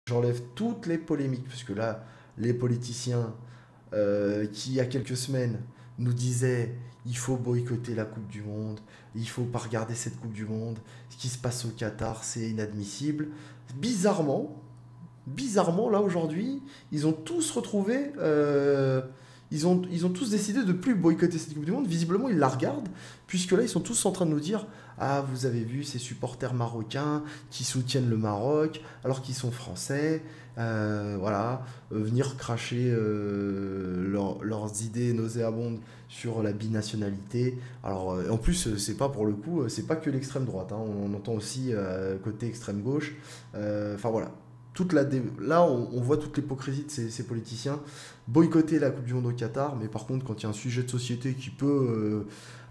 j'enlève toutes les polémiques, parce que là, les politiciens qui, il y a quelques semaines, nous disaient il faut boycotter la Coupe du Monde, il faut pas regarder cette Coupe du Monde, ce qui se passe au Qatar, c'est inadmissible. Bizarrement, bizarrement, là aujourd'hui, ils ont tous retrouvé. Ils ont tous décidé de plus boycotter cette Coupe du Monde. Visiblement, ils la regardent, puisque là, ils sont tous en train de nous dire ah, vous avez vu ces supporters marocains qui soutiennent le Maroc alors qu'ils sont français. Voilà, venir cracher leurs idées nauséabondes sur la binationalité. Alors, en plus, c'est pas pour le coup, c'est pas que l'extrême droite, hein. On entend aussi côté extrême gauche. Enfin voilà, là, on voit toute l'hypocrisie de ces politiciens. Boycotter la Coupe du Monde au Qatar, mais par contre, quand il y a un sujet de société qui peut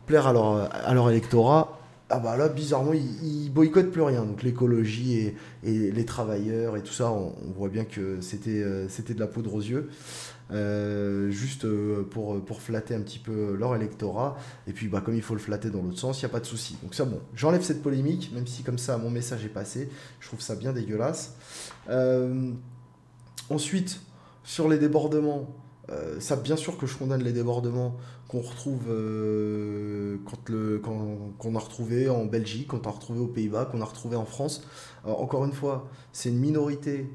plaire à leur électorat, ah bah là, bizarrement, ils boycottent plus rien. Donc l'écologie et les travailleurs et tout ça, on voit bien que c'était de la poudre aux yeux. Juste pour flatter un petit peu leur électorat. Et puis, bah, comme il faut le flatter dans l'autre sens, il n'y a pas de souci. Donc ça, bon, j'enlève cette polémique, même si comme ça, mon message est passé. Je trouve ça bien dégueulasse. Euh, Ensuite, sur les débordements, ça bien sûr que je condamne les débordements qu'on retrouve qu'on a retrouvé en Belgique, qu'on a retrouvé aux Pays-Bas, qu'on a retrouvé en France. Alors, encore une fois, c'est une minorité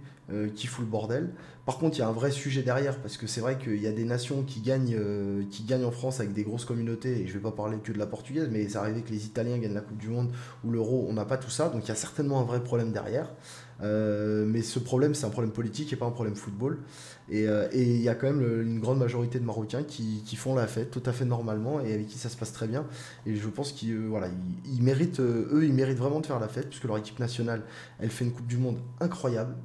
qui fout le bordel. Par contre, il y a un vrai sujet derrière, parce que c'est vrai qu'il y a des nations qui gagnent en France avec des grosses communautés, et je ne vais pas parler que de la portugaise, mais c'est arrivé que les Italiens gagnent la Coupe du Monde ou l'Euro, on n'a pas tout ça, donc il y a certainement un vrai problème derrière. Mais ce problème, c'est un problème politique et pas un problème football. Et il y a quand même une grande majorité de Marocains qui font la fête tout à fait normalement et avec qui ça se passe très bien. Et je pense qu'ils voilà, ils méritent, eux, ils méritent vraiment de faire la fête puisque leur équipe nationale, elle fait une Coupe du Monde incroyable.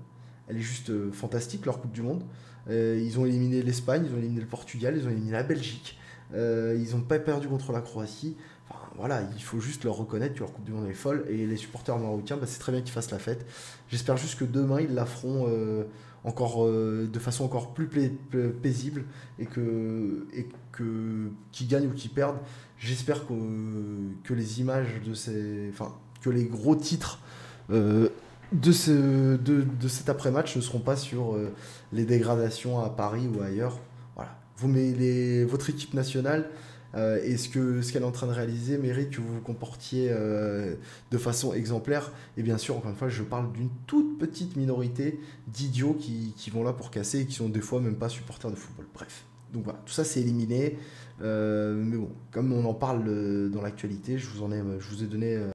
Elle est juste fantastique, leur Coupe du Monde. Ils ont éliminé l'Espagne, ils ont éliminé le Portugal, ils ont éliminé la Belgique. Ils n'ont pas perdu contre la Croatie. Enfin, voilà, il faut juste leur reconnaître que leur Coupe du Monde est folle. Et les supporters marocains, bah, c'est très bien qu'ils fassent la fête. J'espère juste que demain, ils la feront de façon encore plus paisible qu'ils gagnent ou qu'ils perdent. J'espère que les images enfin, que les gros titres euh, de cet après-match ne seront pas sur les dégradations à Paris ou ailleurs. Voilà. Votre équipe nationale et ce qu'elle est en train de réaliser mérite que vous vous comportiez de façon exemplaire. Et bien sûr, encore une fois, je parle d'une toute petite minorité d'idiots qui vont là pour casser et qui sont des fois même pas supporters de football. Bref. Donc voilà, tout ça c'est éliminé. Mais bon, comme on en parle dans l'actualité, je vous ai donné